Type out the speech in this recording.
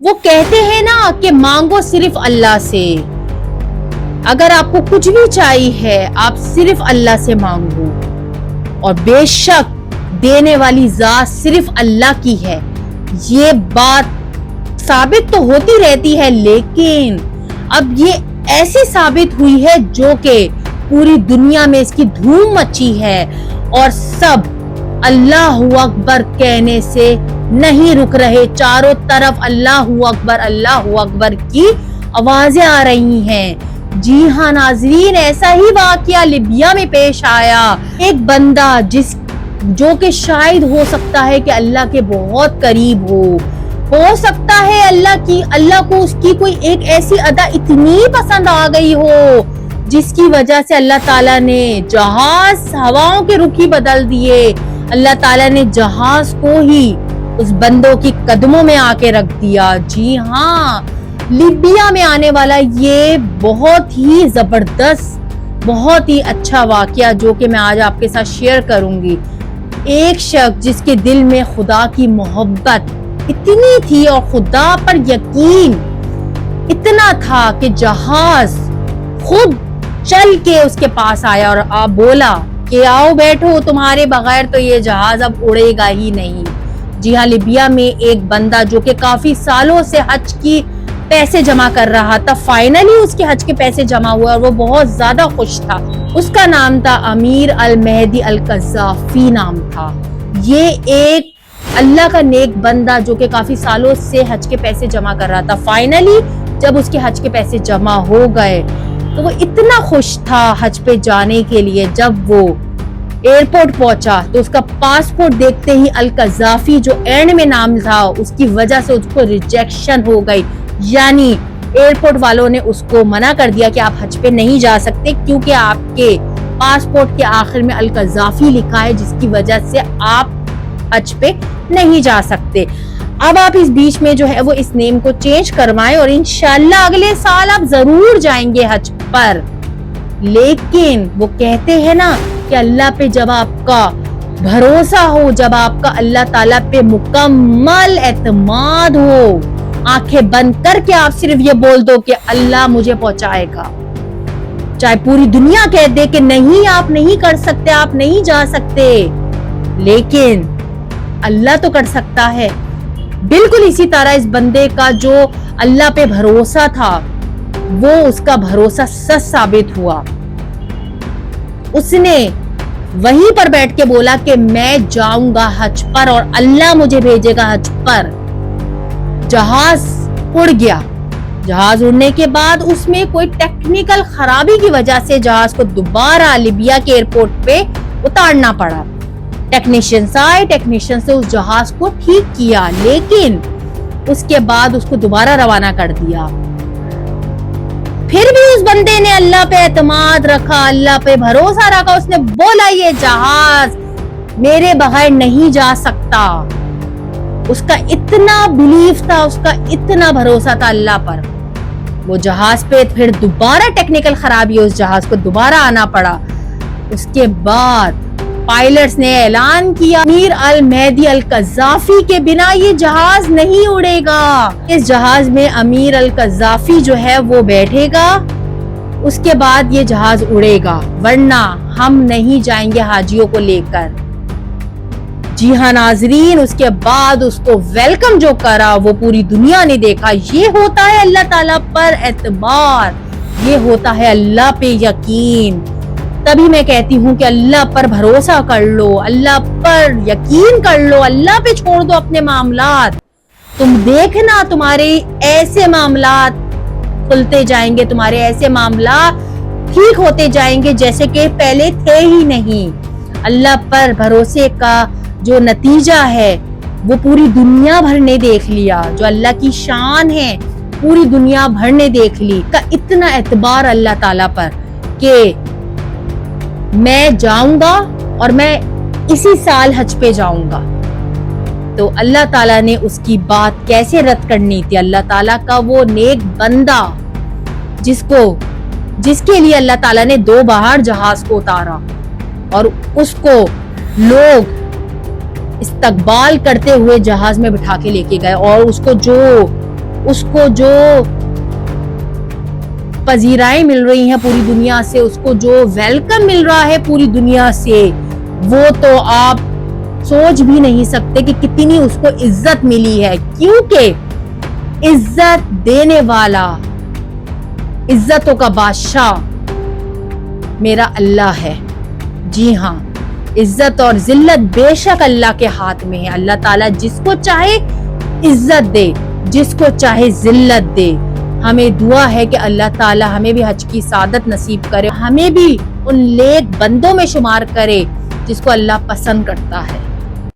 وہ کہتے ہیں نا کہ مانگو صرف اللہ سے، اگر آپ کو کچھ بھی چاہیے آپ صرف اللہ سے مانگو، اور بے شک دینے والی ذات صرف اللہ کی ہے۔ یہ بات ثابت تو ہوتی رہتی ہے، لیکن اب یہ ایسی ثابت ہوئی ہے جو کہ پوری دنیا میں اس کی دھوم مچی ہے، اور سب اللہ اکبر کہنے سے نہیں رک رہے، چاروں طرف اللہ اکبر کی آوازیں آ رہی ہیں۔ جی ہاں ناظرین، ایسا ہی واقعہ لیبیا میں پیش آیا۔ ایک بندہ جو کہ شاید ہو سکتا ہے کہ اللہ کے بہت قریب ہو سکتا ہے اللہ کو اس کی کوئی ایک ایسی ادا اتنی پسند آ گئی ہو جس کی وجہ سے اللہ تعالیٰ نے جہاز ہواؤں کے رخ ہی بدل دیے، اللہ تعالیٰ نے جہاز کو ہی اس بندوں کی قدموں میں آ کے رکھ دیا۔ جی ہاں، لیبیا میں آنے والا یہ بہت ہی زبردست، بہت ہی اچھا واقعہ جو کہ میں آج آپ کے ساتھ شیئر کروں گی۔ ایک شخص جس کے دل میں خدا کی محبت اتنی تھی اور خدا پر یقین اتنا تھا کہ جہاز خود چل کے اس کے پاس آیا اور آپ بولا کہ آؤ بیٹھو، تمہارے بغیر تو یہ جہاز اب اڑے گا ہی نہیں۔ جی ہاں، لیبیا میں ایک بندہ جو کہ کافی سالوں سے حج کی پیسے جمع کر رہا تھا، فائنلی اس کے حج کے پیسے جمع ہوا اور وہ بہت زیادہ خوش تھا۔ اس کا نام تھا امیر المہدی القذافی نام تھا۔ یہ ایک اللہ کا نیک بندہ جو کہ کافی سالوں سے حج کے پیسے جمع کر رہا تھا، فائنلی جب اس کے حج کے پیسے جمع ہو گئے تو وہ اتنا خوش تھا حج پہ جانے کے لیے۔ جب وہ ایئرپورٹ پہنچا تو اس کا پاسپورٹ دیکھتے ہی القذافی جو اینڈ میں نام تھا اس کی وجہ سے اس کو ریجیکشن ہو گئی، یعنی ایئرپورٹ والوں نے اس کو منع کر دیا کہ آپ حج پہ نہیں جا سکتے کیونکہ آپ کے پاسپورٹ کے آخر میں القذافی لکھا ہے، جس کی وجہ سے آپ حج پہ نہیں جا سکتے۔ اب آپ اس بیچ میں جو ہے وہ اس نیم کو چینج کروائیں اور انشاءاللہ اگلے سال آپ ضرور جائیں گے حج پر۔ لیکن وہ کہتے ہیں نا کہ اللہ پہ جب آپ کا بھروسہ ہو، جب آپ کا اللہ تعالیٰ پہ مکمل اعتماد ہو، آنکھیں بند کر کے آپ صرف یہ بول دو کہ اللہ مجھے پہنچائے گا، چاہے پوری دنیا کہہ دے کہ نہیں آپ نہیں کر سکتے، آپ نہیں جا سکتے، لیکن اللہ تو کر سکتا ہے۔ بالکل اسی طرح اس بندے کا جو اللہ پہ بھروسہ تھا وہ اس کا بھروسہ سچ ثابت ہوا۔ اس نے وہیں پر بیٹھ کے بولا کہ میں جاؤں گا حج پر اور اللہ مجھے بھیجے گا حج پر۔ جہاز اڑ گیا۔ جہاز اڑنے کے بعد اس میں کوئی ٹیکنیکل خرابی کی وجہ سے جہاز کو دوبارہ لیبیا کے ایئرپورٹ پہ اتارنا پڑا۔ ٹیکنیشینز آئے، ٹیکنیشین سے اس جہاز کو ٹھیک کیا، لیکن اس کے بعد اس کو دوبارہ روانہ کر دیا۔ پھر بھی اس بندے نے اللہ پہ اعتماد رکھا، اللہ پہ بھروسہ رکھا، اس نے بولا یہ جہاز میرے بغیر نہیں جا سکتا۔ اس کا اتنا بلیف تھا، اس کا اتنا بھروسہ تھا اللہ پر۔ وہ جہاز پہ پھر دوبارہ ٹیکنیکل خرابی، اس جہاز کو دوبارہ آنا پڑا۔ اس کے بعد پائلٹس نے اعلان کیا امیر المہدی القذافی کے بنا یہ جہاز نہیں اڑے گا۔ اس جہاز میں امیر القذافی جو ہے وہ بیٹھے گا، اس کے بعد یہ جہاز اڑے گا، ورنہ ہم نہیں جائیں گے حاجیوں کو لے کر۔ جی ہاں ناظرین، اس کے بعد اس کو ویلکم جو کرا وہ پوری دنیا نے دیکھا۔ یہ ہوتا ہے اللہ تعالیٰ پر اعتبار، یہ ہوتا ہے اللہ پہ یقین۔ تبھی میں کہتی ہوں کہ اللہ پر بھروسہ کر لو، اللہ پر یقین کر لو، اللہ پہ چھوڑ دو اپنے معاملات۔ تم دیکھنا تمہارے ایسے معاملات کھلتے جائیں گے، تمہارے ایسے معاملات ٹھیک ہوتے جائیں گے جیسے کہ پہلے تھے ہی نہیں۔ اللہ پر بھروسے کا جو نتیجہ ہے وہ پوری دنیا بھر نے دیکھ لیا، جو اللہ کی شان ہے پوری دنیا بھر نے دیکھ لی۔ کا اتنا اعتبار اللہ تعالیٰ پر کہ میں جاؤں گا اور میں اسی سال حج پہ جاؤں گا۔ تو اللہ تعالیٰ نے اس کی بات کیسے رد کرنی تھی؟ اللہ تعالیٰ کا وہ نیک بندہ جس کے لیے اللہ تعالیٰ نے 2 بار جہاز کو اتارا اور اس کو لوگ استقبال کرتے ہوئے جہاز میں بٹھا کے لے کے گئے، اور اس کو جو اس کو جو پذیرائی مل رہی ہیں پوری دنیا سے, اس کو جو ویلکم مل رہا ہے پوری دنیا سے, وہ تو آپ سوچ بھی نہیں سکتے کہ کتنی اس کو عزت ملی ہے. کیونکہ عزت دینے والا, عزتوں کا بادشاہ میرا اللہ ہے. جی ہاں, عزت اور ذلت بے شک اللہ کے ہاتھ میں ہے. اللہ تعالیٰ جس کو چاہے عزت دے, جس کو چاہے ذلت دے. ہمیں دعا ہے کہ اللہ تعالیٰ ہمیں بھی حج کی سعادت نصیب کرے, ہمیں بھی ان نیک بندوں میں شمار کرے جس کو اللہ پسند کرتا ہے.